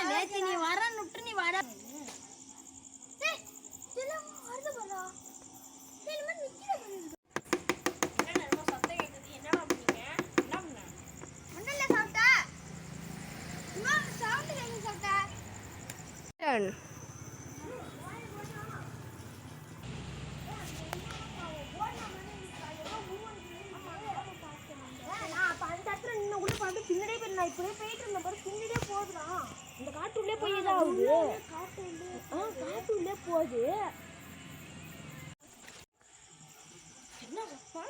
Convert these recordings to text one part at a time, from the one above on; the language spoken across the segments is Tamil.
நேத்து நீ வரன்னு நீ வர பின்னாடியே போய் நான் இப்படியே போயிட்டு இருந்த பாரு பின்னாடியே போகுதுதான் இந்த காட்டுள்ளே போய் இதாகுது காட்டுள்ளே போகுது என்னப்பா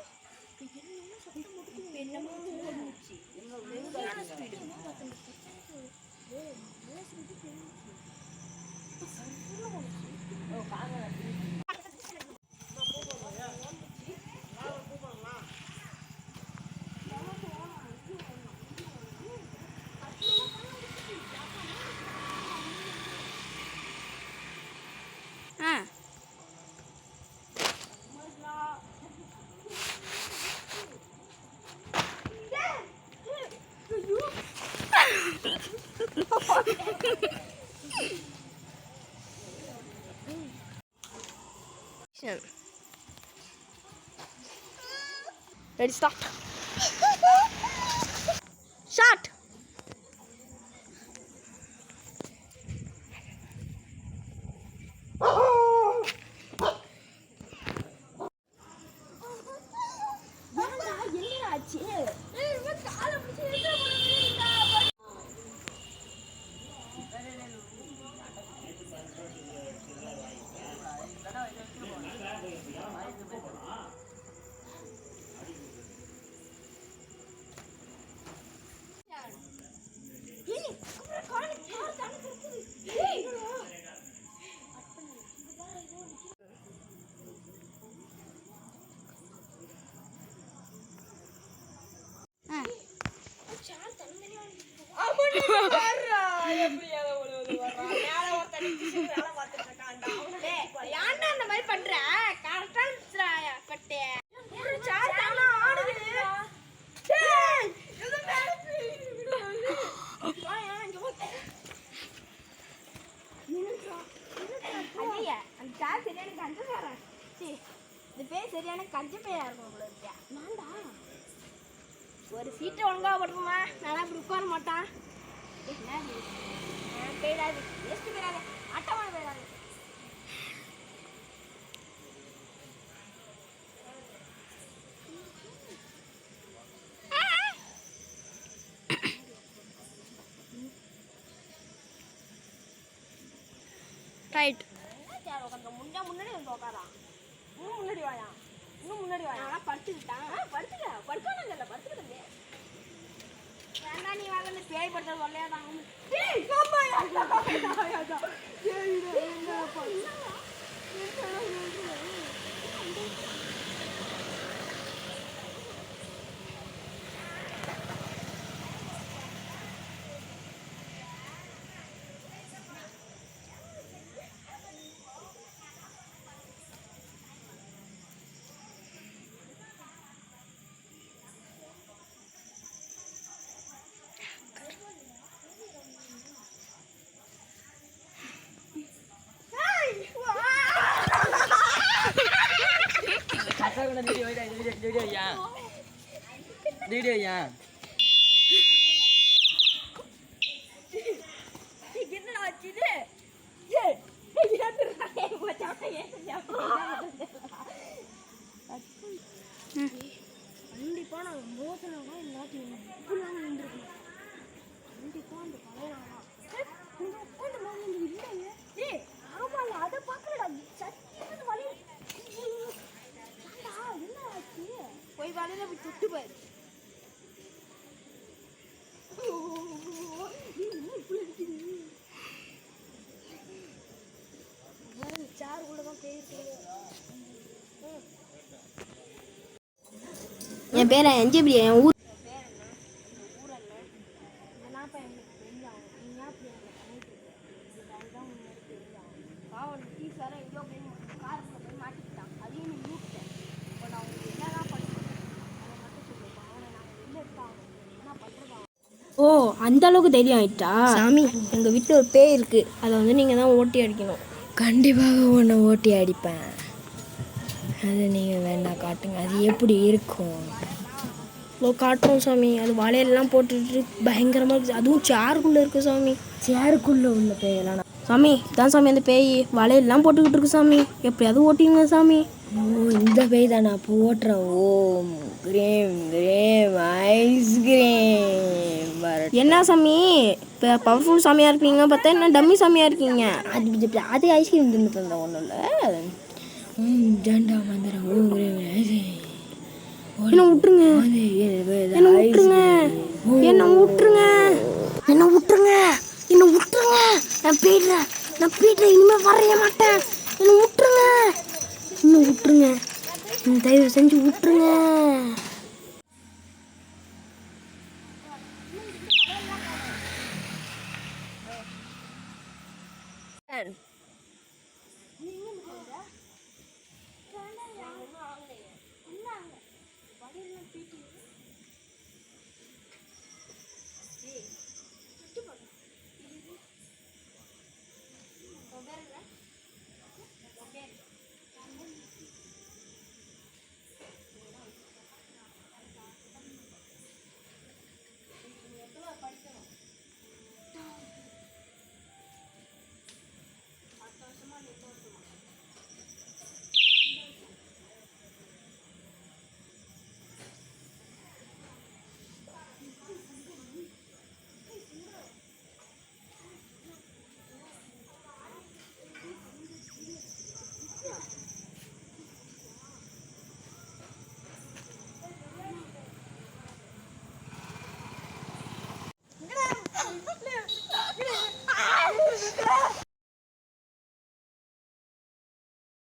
என்னமோ ஓடுச்சு Ready, start. Shot. சரியான கஞ்ச பையா இருக்கும் ஒரு சீட்டை ஒழுங்கா போடுமா நல்லா இப்படி உட்கார மாட்டான் போயிடாது வேஸ்ட் போயிடாது அட்டமான போயிடாது ரைட் முன்னாடி வந்து உட்காரா இன்னும் முன்னாடி வாயா நான் படுத்துக்கிட்டான் படுக்கானு இல்லை படுத்துக்கிட்டே வேண்டாம் நீ வாங்க இந்த பேய் படுத்த சொல்லையாதான் Video ya. என்னடா ஆச்சு இது கண்டிப்பா நாங்க மோசனவா எல்லாத்தையும் இப்படிலாம் இருந்திருக்கணும் கண்டிப்பா அந்த இல்லையே ஆமாங்க அதை பார்க்கலடா சத்தியமான வழி என்ன ஆச்சு போய் வலையில போய் தொட்டு பாரு என் பேர் என்ஜிபி என் ஊர் ஓ அந்த அளவுக்கு தைரியம் ஆயிட்டா சாமி எங்கள் வீட்டில் ஒரு பேய் இருக்குது அதை வந்து நீங்கள் தான் ஓட்டி அடிக்கணும். கண்டிப்பாக உன்னை ஓட்டி அடிப்பேன். அது நீங்கள் வேண்டாம் காட்டுங்க, அது எப்படி இருக்கும்? ஓ காட்டுறோம் சாமி. அது வலையெல்லாம் போட்டுட்டு பயங்கரமாக இருக்குது. அதுவும் சேருக்குள்ளே இருக்குது சாமி. சேருக்குள்ளே உள்ள பேயெல்லாம் சாமி தான் சாமி அந்த பேய் வலையெல்லாம் போட்டுக்கிட்டு இருக்கு சாமி. எப்படியாவது ஓட்டிங்க சாமி. ஓ இந்த பேய் தான் நான் இப்போ ஓட்டுறேன். ஓம் கிரீம் கிரீம் ஐஸ்கிரீம் வரட்டும். என்ன சாமி இப்போ பவர்ஃபுல் சாமியாக இருக்கீங்க பார்த்தா என்ன டம்மி சாமியாக இருக்கீங்க? அது ஐஸ்கிரீம் தின்னு தந்த ஒன்றும் இல்லை. ஜண்டா மந்திரம் ஓம் கிரீம் ஐஸ்கிரீம். என்ன விட்டுருங்க, என்ன விட்டுருங்க, என்ன விட்டுருங்க, என்ன விட்டுருங்க, என்ன விட்டுருங்க. நான் போயிடுறேன், நான் போயிடுறேன், இனிமேல் வரைய மாட்டேன். என்ன விட்டுருங்க, இன்னும் விட்டுருங்க, தயவு செஞ்சு விட்டுருங்க.